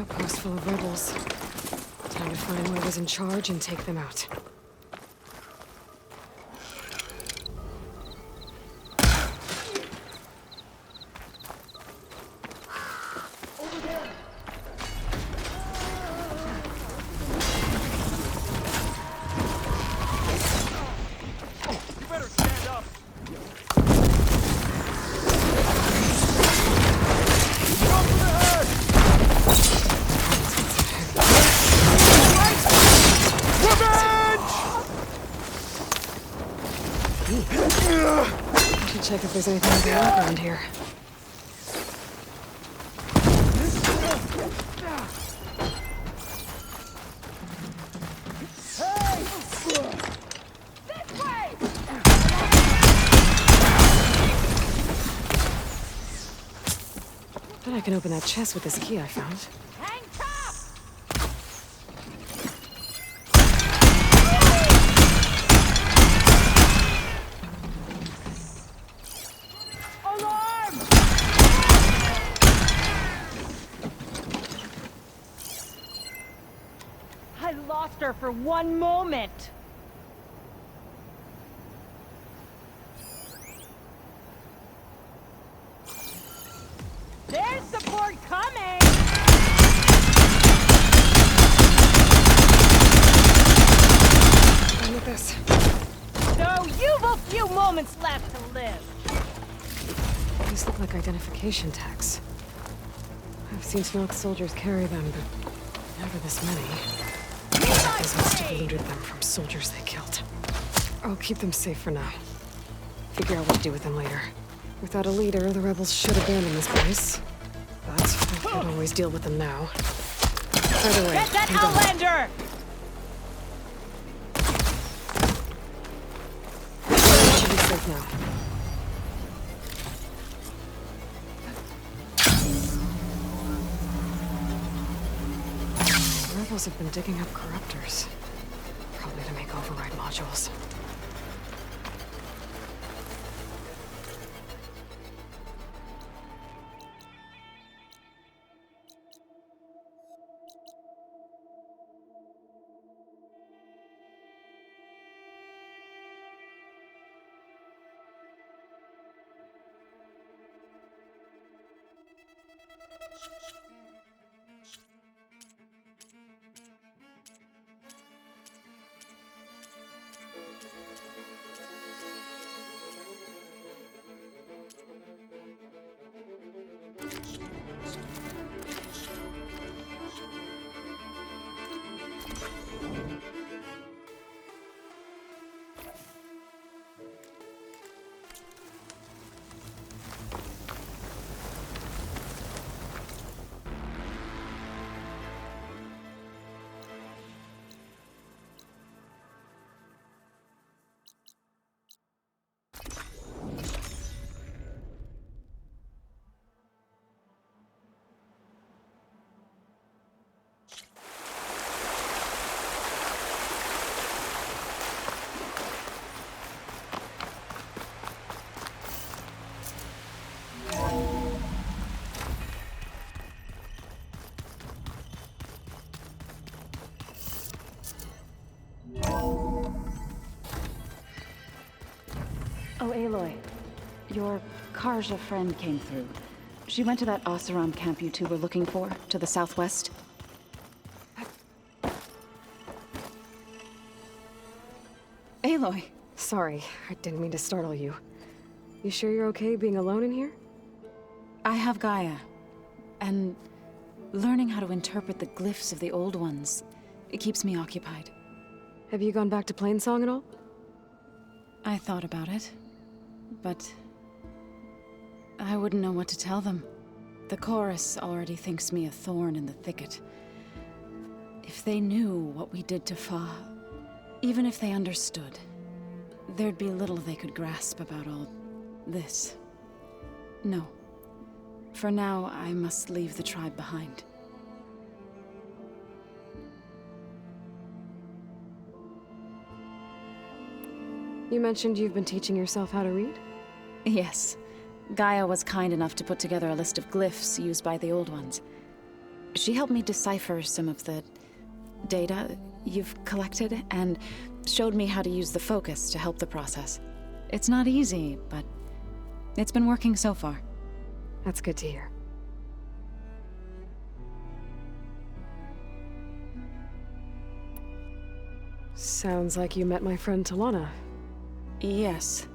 outpost full of rebels. Time to find whoever's in charge and take them out. I should check if there's anything to go around here. Bet I can open that chest with this key I found. I lost her for one moment. There's support coming! Done with this. So you've a few moments left to live. These look like identification tags. I've seen Snoke soldiers carry them, but never this many. They must have looted them from soldiers they killed. I'll keep them safe for now. Figure out what to do with them later. Without a leader, the rebels should abandon this place. But I can't always deal with them now. By the way, get that Outlander! I should be safe now. The rebels have been digging up corruptors. Probably to make override modules. Oh, Aloy. Your Karja friend came through. She went to that Oseram camp you two were looking for, to the southwest. Aloy! Sorry, I didn't mean to startle you. You sure you're okay being alone in here? I have Gaia. And learning how to interpret the glyphs of the old ones, it keeps me occupied. Have you gone back to Plainsong at all? I thought about it, but I wouldn't know what to tell them. The chorus already thinks me a thorn in the thicket. If they knew what we did to Fa, even if they understood, there'd be little they could grasp about all this. No. For now, I must leave the tribe behind. You mentioned you've been teaching yourself how to read? Yes. Gaia was kind enough to put together a list of glyphs used by the old ones. She helped me decipher some of the data you've collected and showed me how to use the focus to help the process. It's not easy, but it's been working so far. That's good to hear. Sounds like you met my friend Talana. Yes,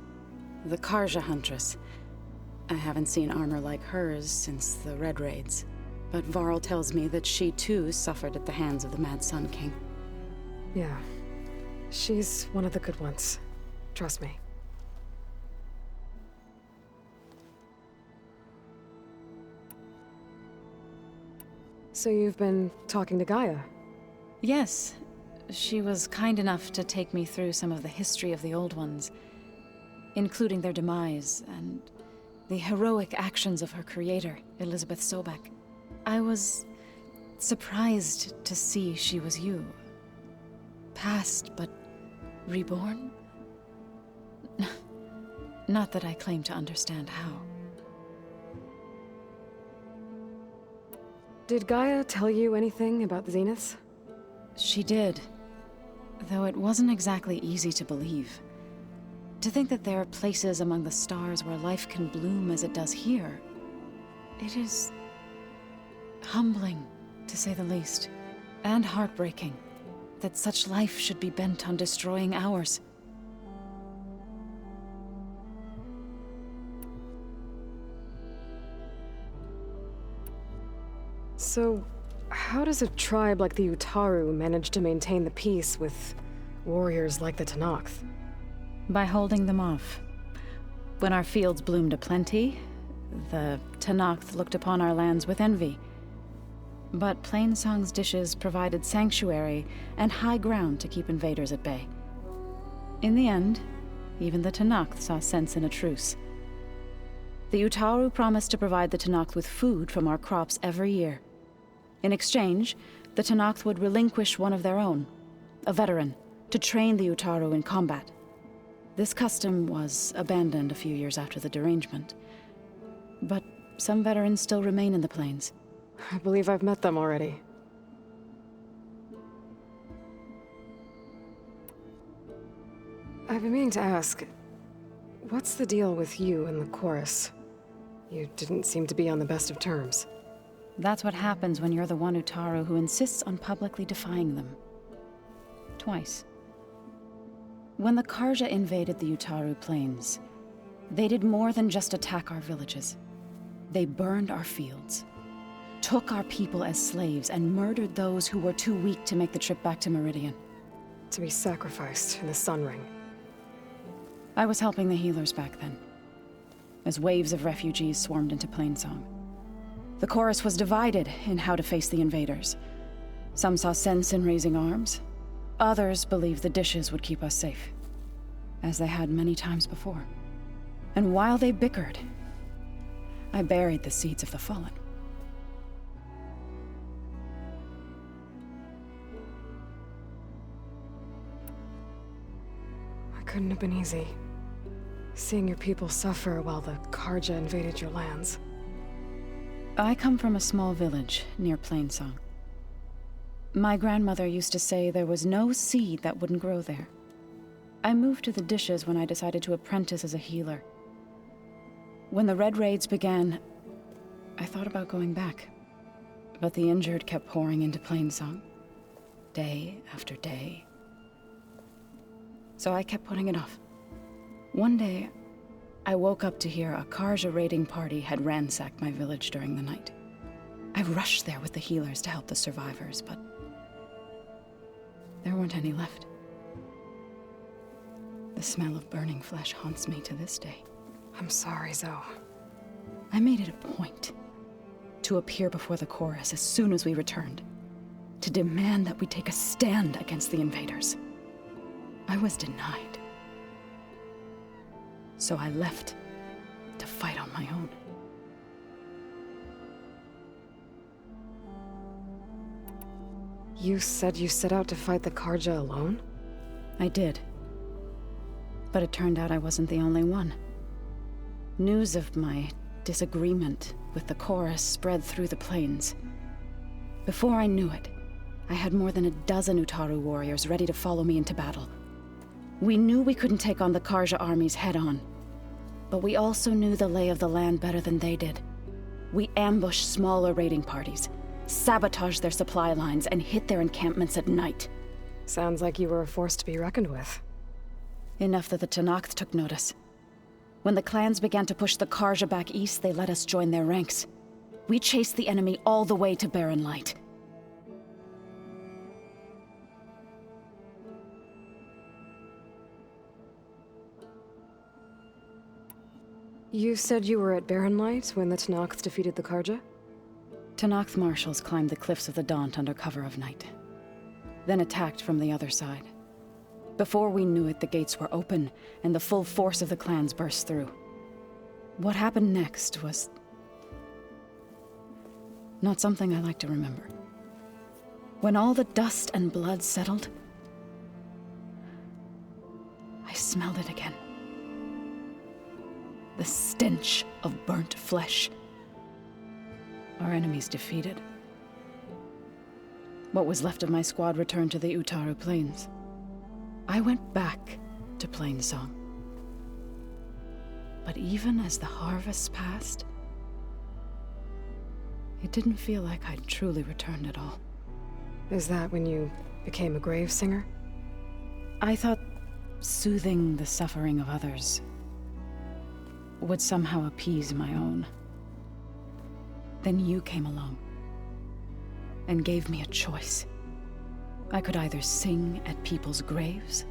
the Karja Huntress. I haven't seen armor like hers since the Red Raids, but Varl tells me that she too suffered at the hands of the Mad Sun King. Yeah. She's one of the good ones. Trust me. So you've been talking to Gaia? Yes, she was kind enough to take me through some of the history of the Old Ones, including their demise and the heroic actions of her creator, Elizabeth Sobek. I was surprised to see she was you. Past, but reborn? Not that I claim to understand how. Did Gaia tell you anything about the Zeniths? She did, though it wasn't exactly easy to believe. To think that there are places among the stars where life can bloom as it does here, it is humbling, to say the least, and heartbreaking that such life should be bent on destroying ours. So, how does a tribe like the Utaru manage to maintain the peace with warriors like the Tenakth? By holding them off. When our fields bloomed aplenty, the Tenakth looked upon our lands with envy. But Plainsong's dishes provided sanctuary and high ground to keep invaders at bay. In the end, even the Tenakth saw sense in a truce. The Utaru promised to provide the Tenakth with food from our crops every year. In exchange, the Tenakth would relinquish one of their own, a veteran, to train the Utaru in combat. This custom was abandoned a few years after the derangement, but some veterans still remain in the plains. I believe I've met them already. I've been meaning to ask, what's the deal with you and the chorus? You didn't seem to be on the best of terms. That's what happens when you're the one Utaru who insists on publicly defying them. Twice. When the Karja invaded the Utaru plains, they did more than just attack our villages. They burned our fields, took our people as slaves, and murdered those who were too weak to make the trip back to Meridian. To be sacrificed in the Sun Ring. I was helping the healers back then, as waves of refugees swarmed into Plainsong. The chorus was divided in how to face the invaders. Some saw sense in raising arms. Others believed the dishes would keep us safe, as they had many times before. And while they bickered, I buried the seeds of the fallen. It couldn't have been easy. Seeing your people suffer while the Karja invaded your lands. I come from a small village near Plainsong. My grandmother used to say there was no seed that wouldn't grow there. I moved to the dishes when I decided to apprentice as a healer. When the Red Raids began, I thought about going back. But the injured kept pouring into Plainsong, day after day. So I kept putting it off. One day, I woke up to hear a Karja raiding party had ransacked my village during the night. I rushed there with the healers to help the survivors, but there weren't any left. The smell of burning flesh haunts me to this day. I'm sorry, Zoe. I made it a point to appear before the chorus as soon as we returned, to demand that we take a stand against the invaders. I was denied. So I left to fight on my own. You said you set out to fight the Karja alone? I did. But it turned out I wasn't the only one. News of my disagreement with the chorus spread through the plains. Before I knew it, I had more than a dozen Utaru warriors ready to follow me into battle. We knew we couldn't take on the Karja armies head-on, but we also knew the lay of the land better than they did. We ambushed smaller raiding parties, sabotaged their supply lines, and hit their encampments at night. Sounds like you were a force to be reckoned with. Enough that the Tenakth took notice. When the clans began to push the Karja back east, they let us join their ranks. We chased the enemy all the way to Barren Light. You said you were at Barren Light when the Tenakth defeated the Karja? Tenakth marshals climbed the cliffs of the Daunt under cover of night, then attacked from the other side. Before we knew it, the gates were open, and the full force of the clans burst through. What happened next was not something I like to remember. When all the dust and blood settled, I smelled it again. The stench of burnt flesh. Our enemies defeated. What was left of my squad returned to the Utaru Plains. I went back to Plainsong. But even as the harvests passed, it didn't feel like I'd truly returned at all. Is that when you became a grave singer? I thought soothing the suffering of others would somehow appease my own. Then you came along and gave me a choice. I could either sing at people's graves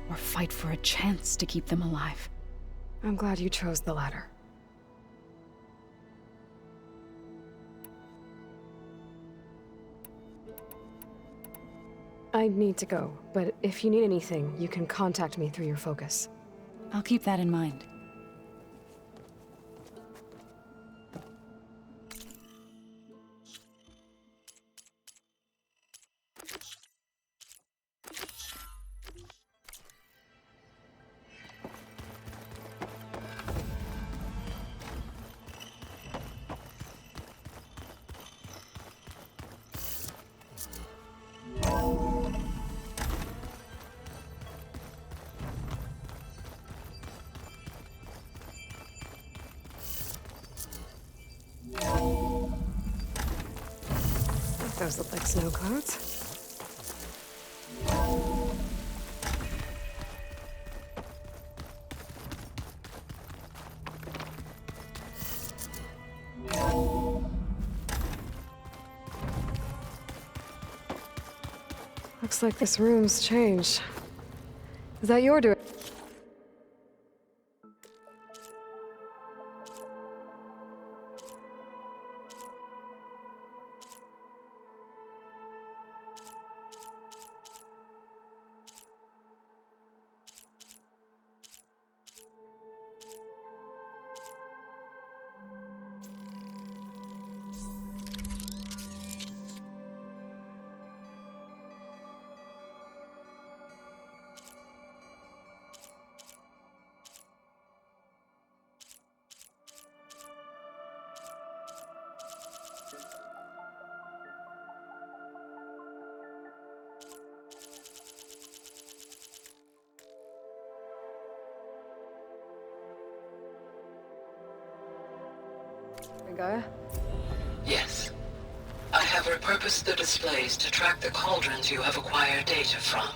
or fight for a chance to keep them alive. I'm glad you chose the latter. I need to go, but if you need anything, you can contact me through your focus. I'll keep that in mind. Those look like snow clouds. Looks like this room's changed. Is that your doing? Gaia? Yes. I have repurposed the displays to track the cauldrons you have acquired data from.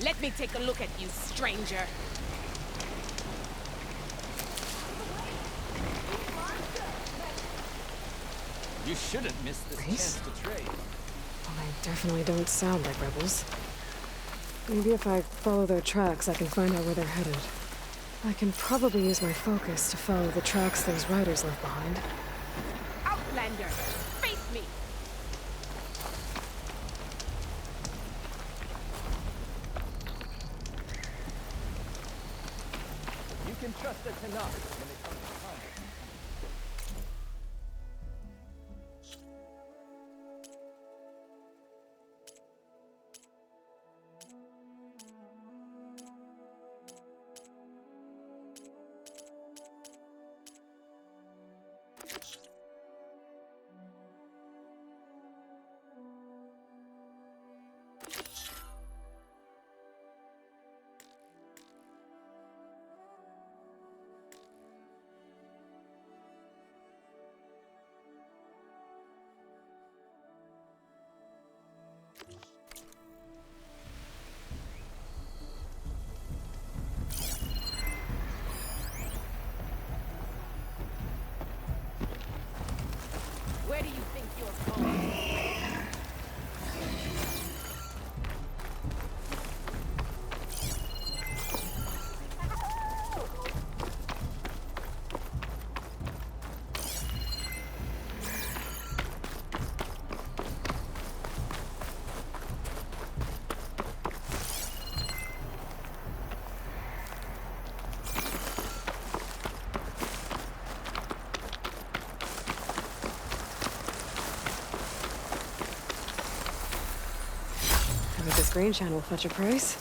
Let me take a look at you, stranger. You shouldn't miss this Reese? chance to trade. Well, they definitely don't sound like rebels. Maybe if I follow their tracks, I can find out where they're headed. I can probably use my focus to follow the tracks those riders left behind. Outlander, face me! You can trust a Tanakh when it comes to combat. Where do you think you're going? Would this green channel fetch a price?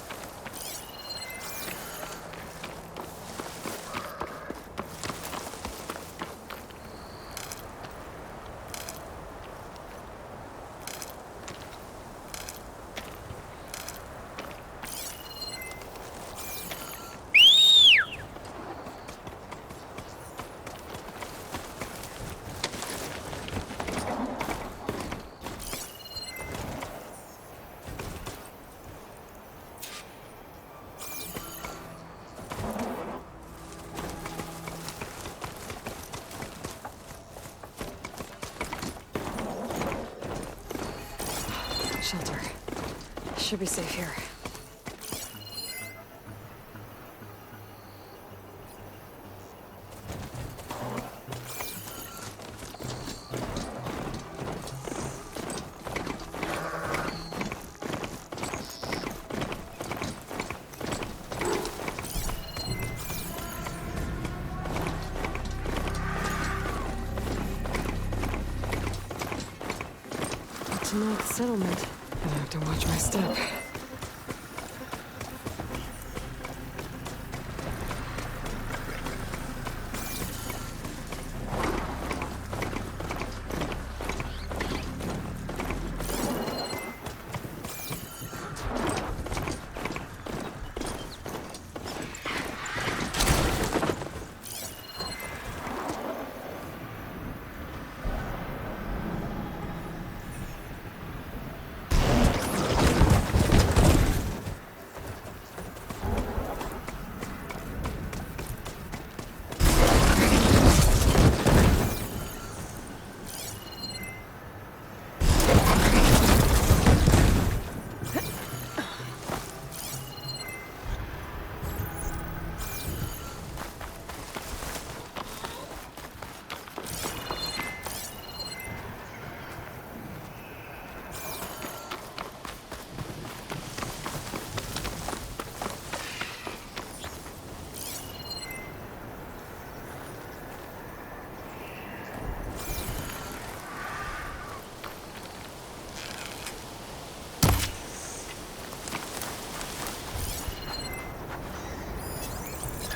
Shelter. Should be safe here. Tonight settlement. I have to watch my step.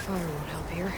Fire won't help here.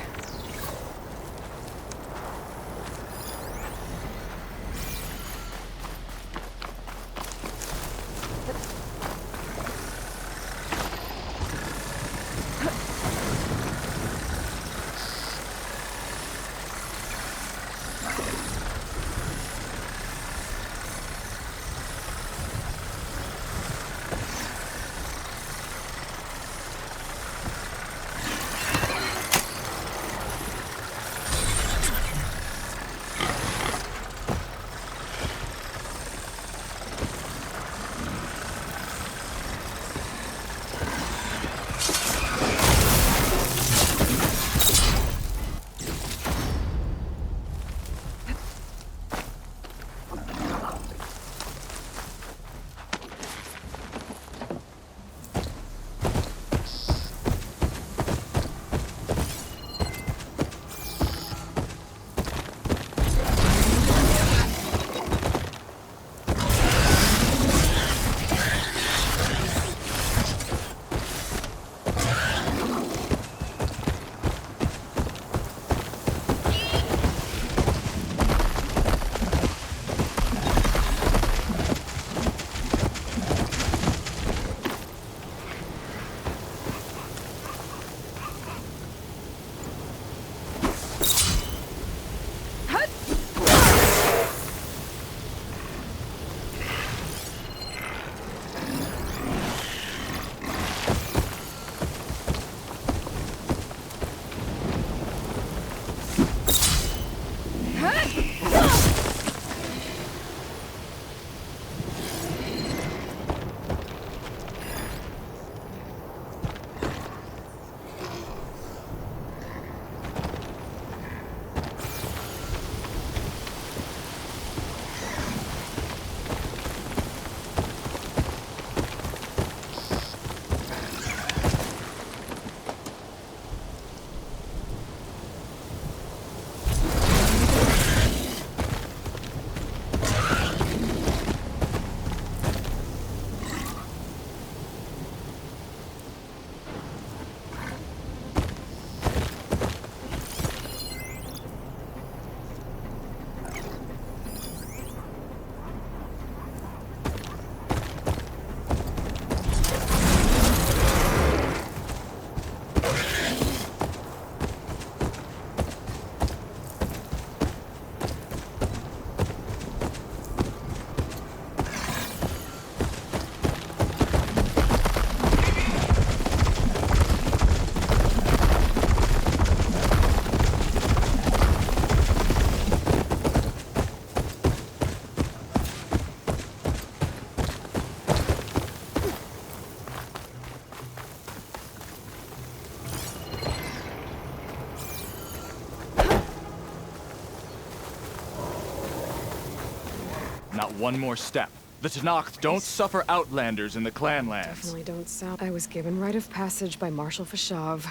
Not one more step. The Tenakth don't suffer outlanders in the Clanlands. Definitely don't sound... I was given rite of passage by Marshal Fashav.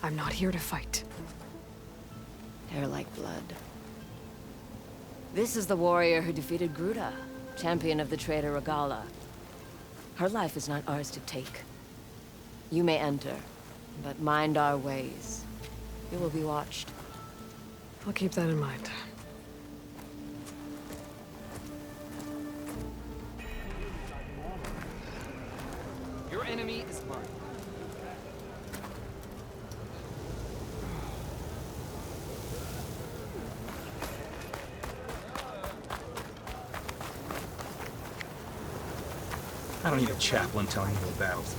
I'm not here to fight. Hair like blood. This is the warrior who defeated Gruta, champion of the traitor Regala. Her life is not ours to take. You may enter, but mind our ways. You will be watched. I'll keep that in mind. Your enemy is mine. I don't need a chaplain telling me the battles.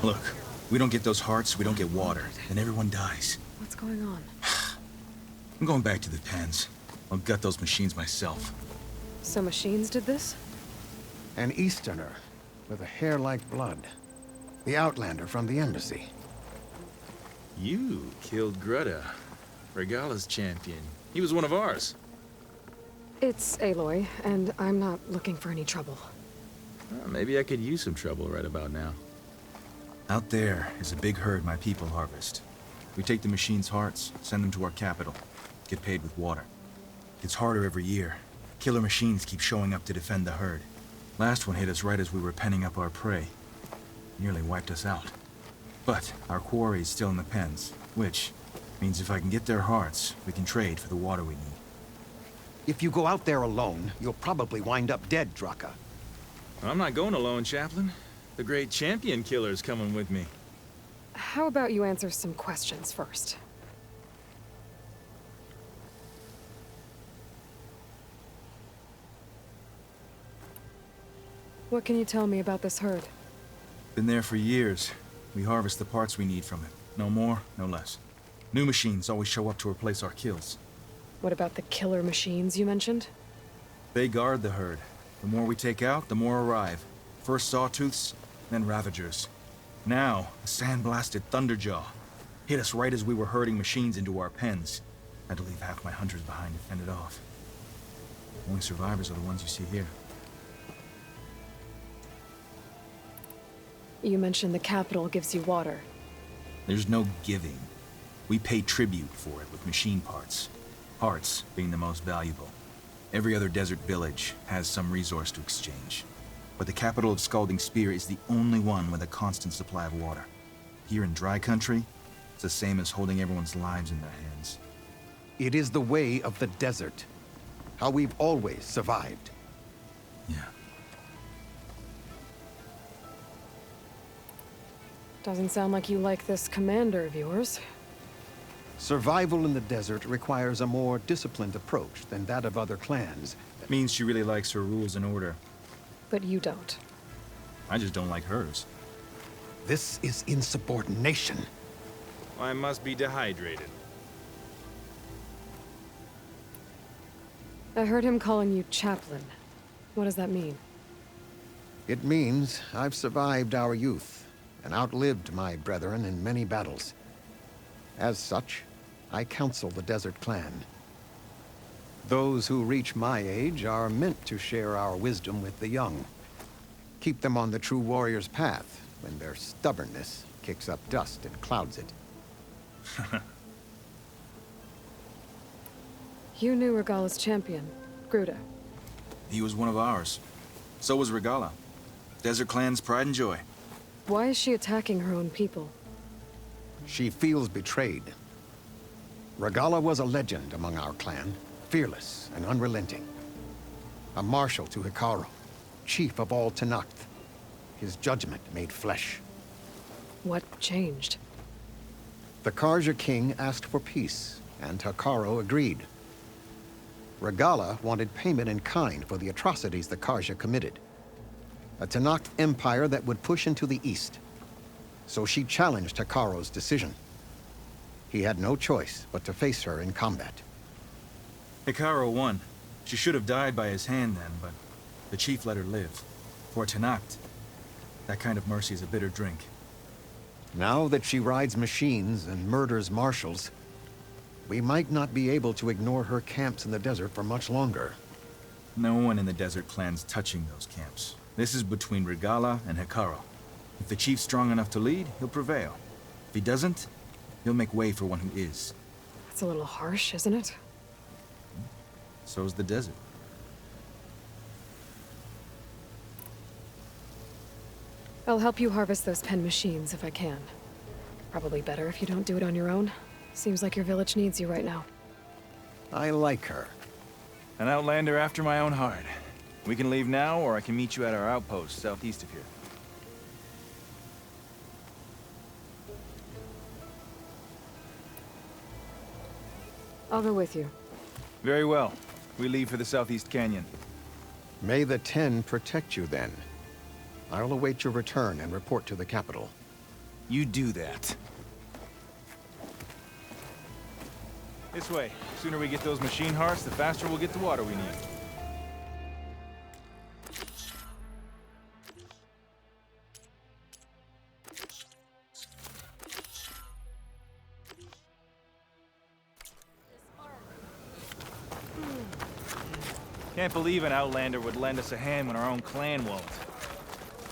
Look, we don't get those hearts, we don't get water, and everyone dies. What's going on? I'm going back to the pens. I'll gut those machines myself. So machines did this? An Easterner with a hair like blood. The Outlander from the embassy. You killed Greta, Regala's champion. He was one of ours. It's Aloy, and I'm not looking for any trouble. Well, maybe I could use some trouble right about now. Out there is a big herd my people harvest. We take the machines' hearts, send them to our capital, get paid with water. It's harder every year. Killer machines keep showing up to defend the herd. Last one hit us right as we were penning up our prey. Nearly wiped us out. But our quarry is still in the pens, which means if I can get their hearts, we can trade for the water we need. If you go out there alone, you'll probably wind up dead, Draka. I'm not going alone, Chaplain. The great champion killer's coming with me. How about you answer some questions first? What can you tell me about this herd? Been there for years. We harvest the parts we need from it. No more, no less. New machines always show up to replace our kills. What about the killer machines you mentioned? They guard the herd. The more we take out, the more arrive. First sawtooths, then ravagers. Now, a sand-blasted thunderjaw. Hit us right as we were herding machines into our pens. Had to leave half my hunters behind to fend it off. Only survivors are the ones you see here. You mentioned the capital gives you water. There's no giving. We pay tribute for it with machine parts. Hearts being the most valuable. Every other desert village has some resource to exchange. But the capital of Scalding Spear is the only one with a constant supply of water. Here in dry country, it's the same as holding everyone's lives in their hands. It is the way of the desert. How we've always survived. Yeah. Doesn't sound like you like this commander of yours. Survival in the desert requires a more disciplined approach than that of other clans. That means she really likes her rules and order. But you don't. I just don't like hers. This is insubordination. I must be dehydrated. I heard him calling you chaplain. What does that mean? It means I've survived our youth and outlived my brethren in many battles. As such, I counsel the Desert Clan. Those who reach my age are meant to share our wisdom with the young. Keep them on the true warrior's path when their stubbornness kicks up dust and clouds it. You knew Regala's champion, Gruta. He was one of ours. So was Regala. Desert Clan's pride and joy. Why is she attacking her own people? She feels betrayed. Regala was a legend among our clan, fearless and unrelenting. A marshal to Hikaru, chief of all Tenakth. His judgment made flesh. What changed? The Karja king asked for peace, and Hikaru agreed. Regala wanted payment in kind for the atrocities the Karja committed. A Tenakth empire that would push into the east. So she challenged Hikaru's decision. He had no choice but to face her in combat. Hikaru won. She should have died by his hand then, but the chief let her live. For Tenakth, that kind of mercy is a bitter drink. Now that she rides machines and murders marshals, we might not be able to ignore her camps in the desert for much longer. No one in the desert clan's touching those camps. This is between Regala and Hekaro. If the chief's strong enough to lead, he'll prevail. If he doesn't, he'll make way for one who is. That's a little harsh, isn't it? So's the desert. I'll help you harvest those pen machines if I can. Probably better if you don't do it on your own. Seems like your village needs you right now. I like her. An outlander after my own heart. We can leave now, or I can meet you at our outpost southeast of here. I'll go with you. Very well. We leave for the southeast canyon. May the 10 protect you then. I'll await your return and report to the capital. You do that. This way. The sooner we get those machine hearts, the faster we'll get the water we need. Can't believe an outlander would lend us a hand when our own clan won't.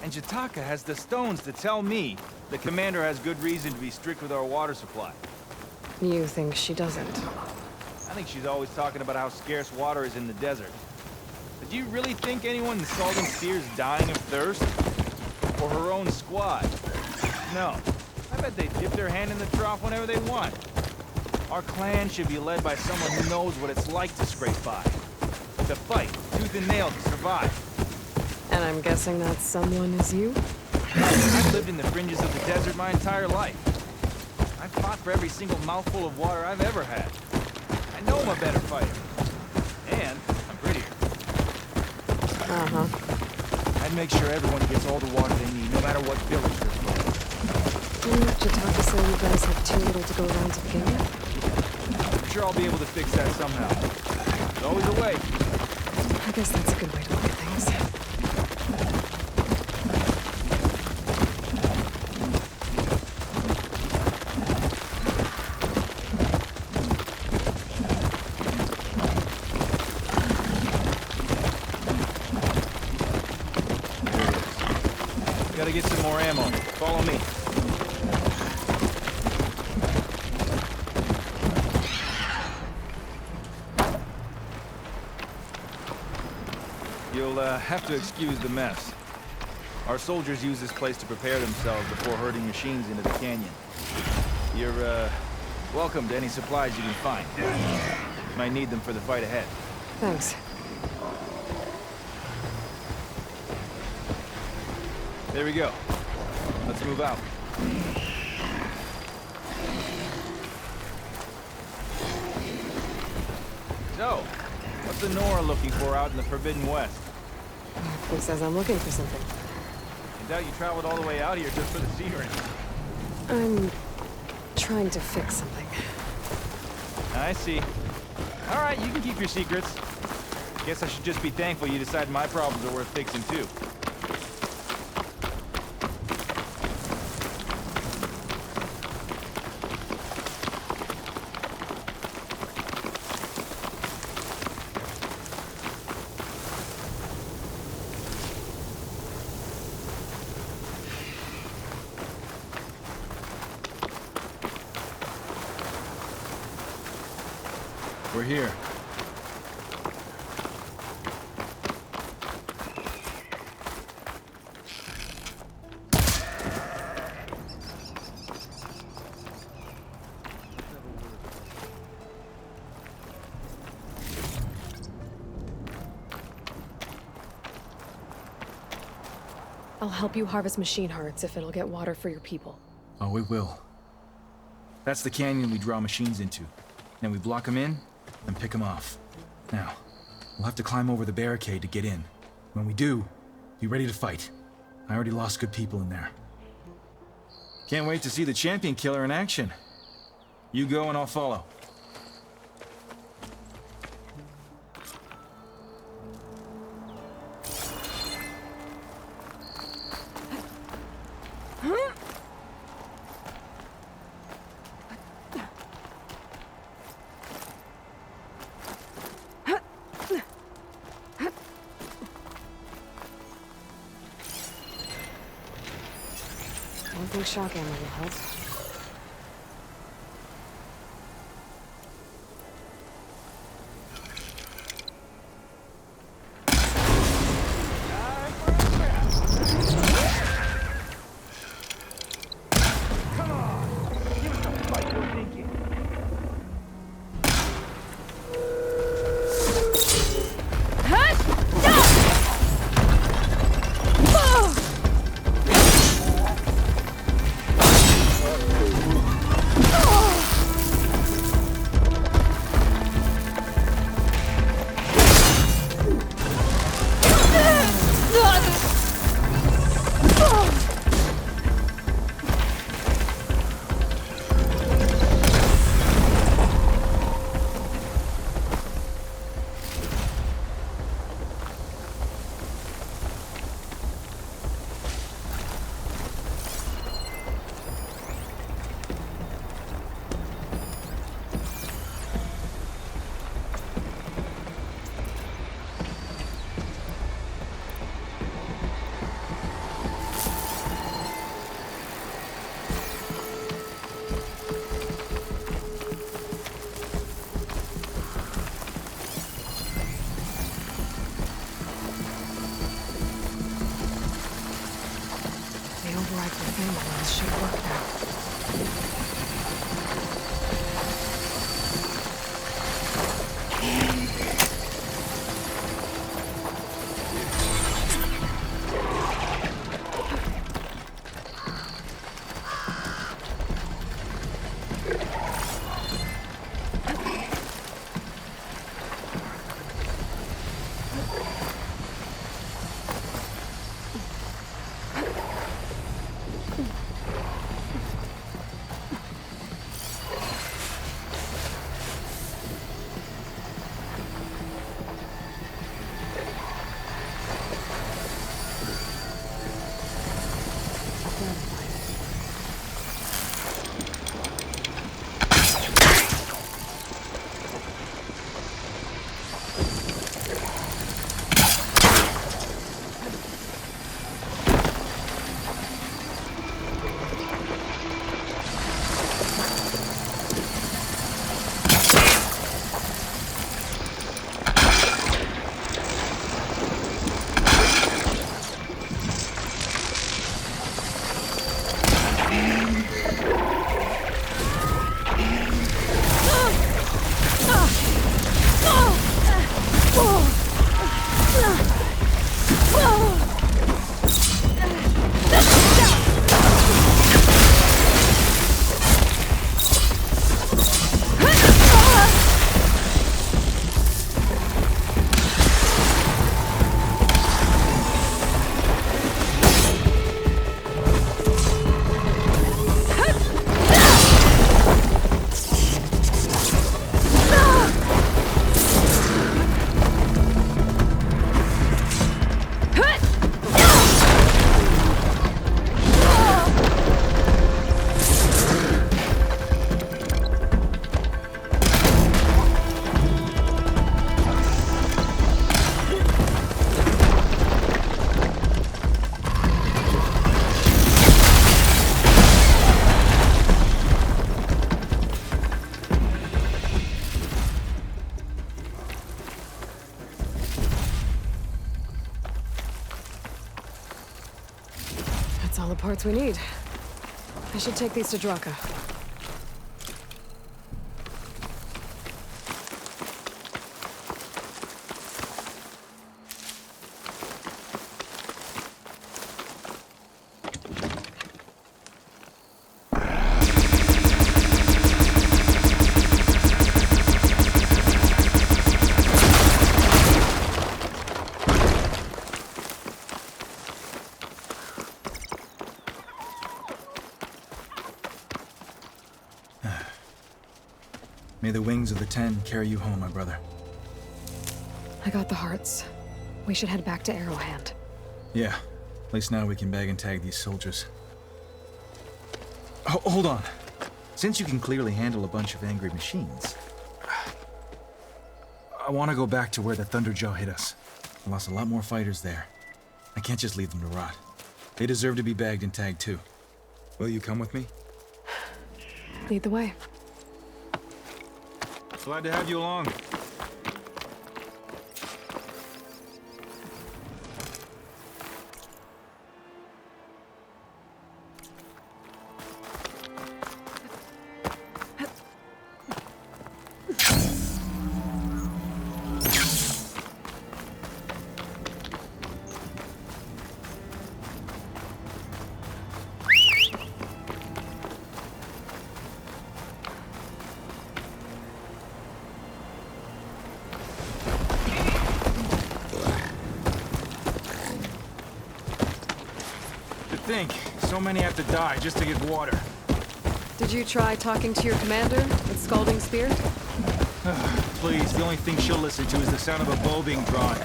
And Jataka has the stones to tell me the commander has good reason to be strict with our water supply. You think she doesn't? I think she's always talking about how scarce water is in the desert. But do you really think anyone in Salden Seer is dying of thirst? Or her own squad? No. I bet they dip their hand in the trough whenever they want. Our clan should be led by someone who knows what it's like to scrape by. To fight, tooth and nail to survive. And I'm guessing that someone is you? I've lived in the fringes of the desert my entire life. I've fought for every single mouthful of water I've ever had. I know I'm a better fighter. And I'm prettier. Uh-huh. I'd make sure everyone gets all the water they need, no matter what village they're from. Didn't Jataka say you guys have too little to go around to begin with? I'm sure I'll be able to fix that somehow. There's always a way. I guess that's a good way to look at things. Gotta get some more ammo. Follow me. You'll have to excuse the mess. Our soldiers use this place to prepare themselves before herding machines into the canyon. You're welcome to any supplies you can find. You might need them for the fight ahead. Thanks. There we go. Let's move out. So, what's the Nora looking for out in the Forbidden West? Who says I'm looking for something? I doubt you traveled all the way out here just for the scenery. I'm trying to fix something. I see. All right, you can keep your secrets. Guess I should just be thankful you decided my problems are worth fixing too. We're here. I'll help you harvest machine hearts if it'll get water for your people. Oh, it will. That's the canyon we draw machines into. Then we block them in and pick them off. Now, we'll have to climb over the barricade to get in. When we do, be ready to fight. I already lost good people in there. Can't wait to see the champion killer in action. You go and I'll follow. think shock ammo will help. The override for family should work now. That's all the parts we need. I should take these to Draka. May the wings of the Ten carry you home, my brother. I got the hearts. We should head back to Arrowhand. Yeah. At least now we can bag and tag these soldiers. Hold on. Since you can clearly handle a bunch of angry machines, I want to go back to where the Thunderjaw hit us. I lost a lot more fighters there. I can't just leave them to rot. They deserve to be bagged and tagged too. Will you come with me? Lead the way. Glad to have you along. Think. So many have to die just to get water. Did you try talking to your commander with Scalding Spear? Please, the only thing she'll listen to is the sound of a bow being drawn.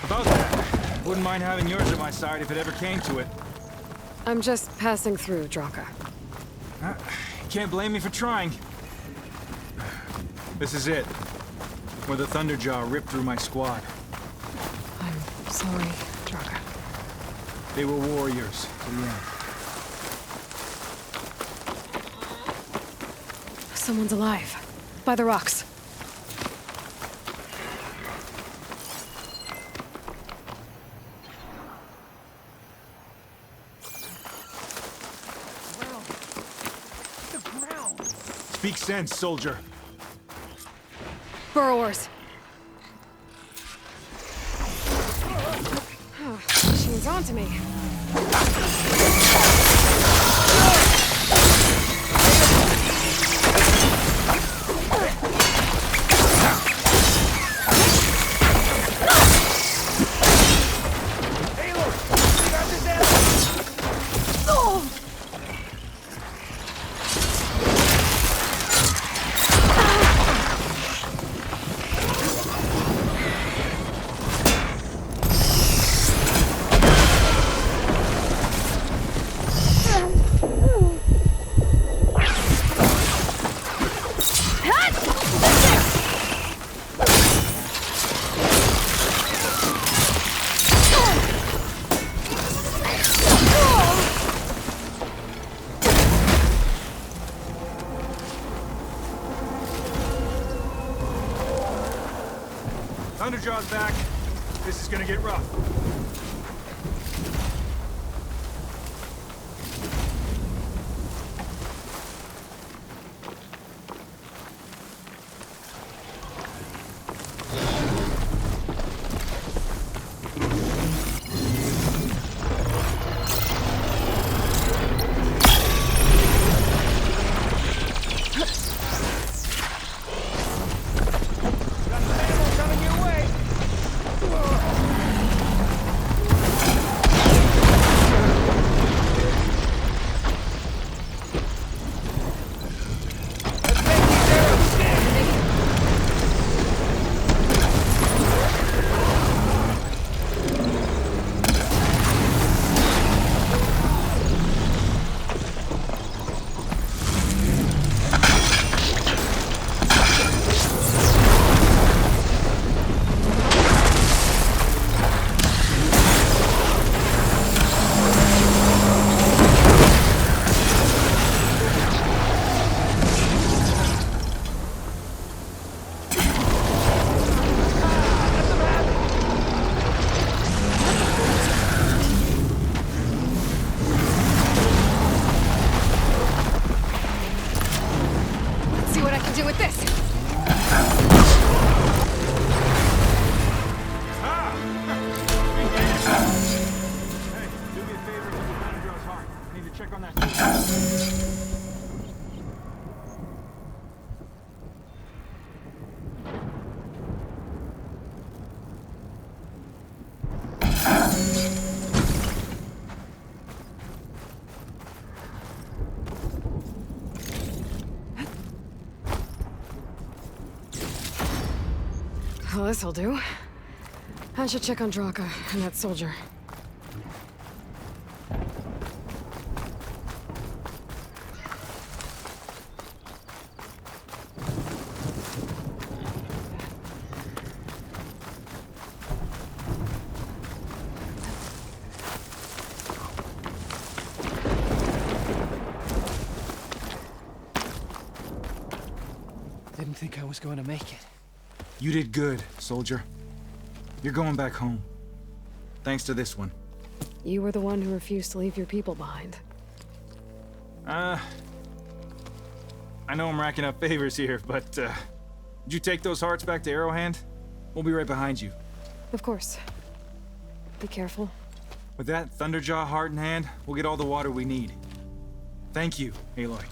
About that, wouldn't mind having yours at my side if it ever came to it. I'm just passing through, Draka. Can't blame me for trying. This is it. Where the Thunderjaw ripped through my squad. I'm sorry, Draka. They were warriors to the end. Someone's alive. By the rocks. Speak sense, soldier. Burrowers. Machine's onto me. Thunderjaw's back. This is gonna get rough. Well, this'll do. I should check on Draka and that soldier. didn't think I was going to make it. You did good, soldier. You're going back home. Thanks to this one. You were the one who refused to leave your people behind. I know I'm racking up favors here, but, did you take those hearts back to Arrowhand? We'll be right behind you. Of course. Be careful. With that Thunderjaw heart in hand, we'll get all the water we need. Thank you, Aloy.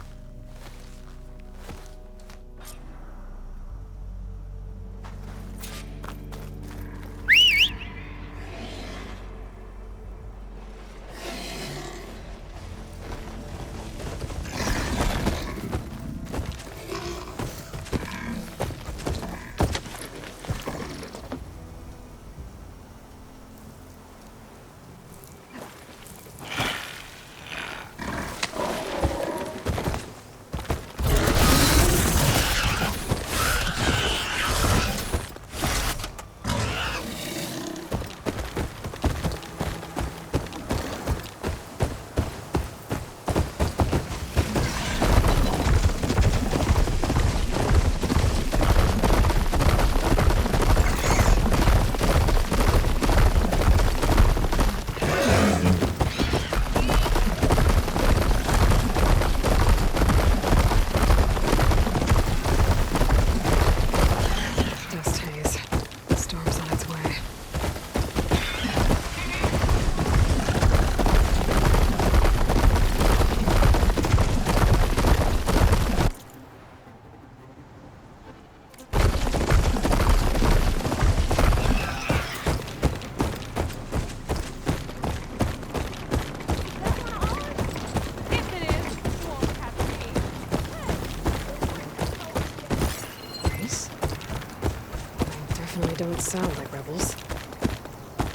Don't sound like rebels.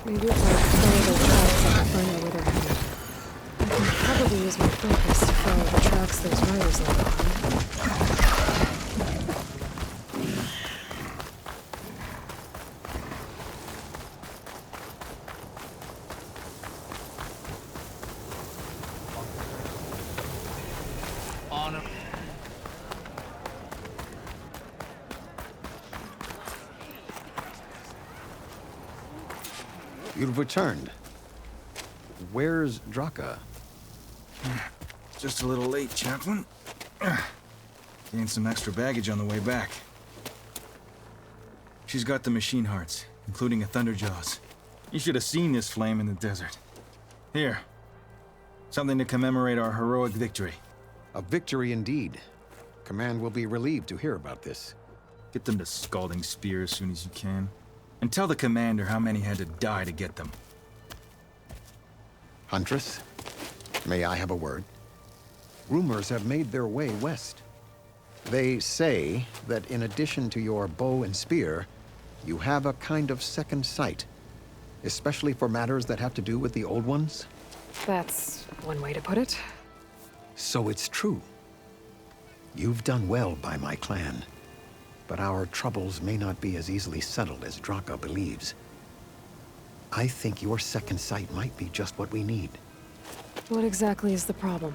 Maybe if I follow their tracks, I can find out where they're headed. I can probably use my focus to follow the tracks those riders left behind. You've returned. Where's Draka? Just a little late, Chaplain. Gained some extra baggage on the way back. She's got the machine hearts, including a Thunderjaws. You should have seen this flame in the desert. Here. Something to commemorate our heroic victory. A victory indeed. Command will be relieved to hear about this. Get them to Scalding Spear as soon as you can. And tell the commander how many had to die to get them. Huntress, may I have a word? Rumors have made their way west. They say that in addition to your bow and spear, you have a kind of second sight, especially for matters that have to do with the old ones. That's one way to put it. So it's true. You've done well by my clan. But our troubles may not be as easily settled as Draka believes. I think your second sight might be just what we need. What exactly is the problem?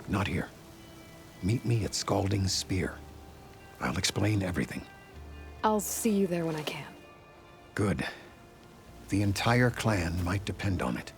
Not here. Meet me at Scalding Spear. I'll explain everything. I'll see you there when I can. Good. The entire clan might depend on it.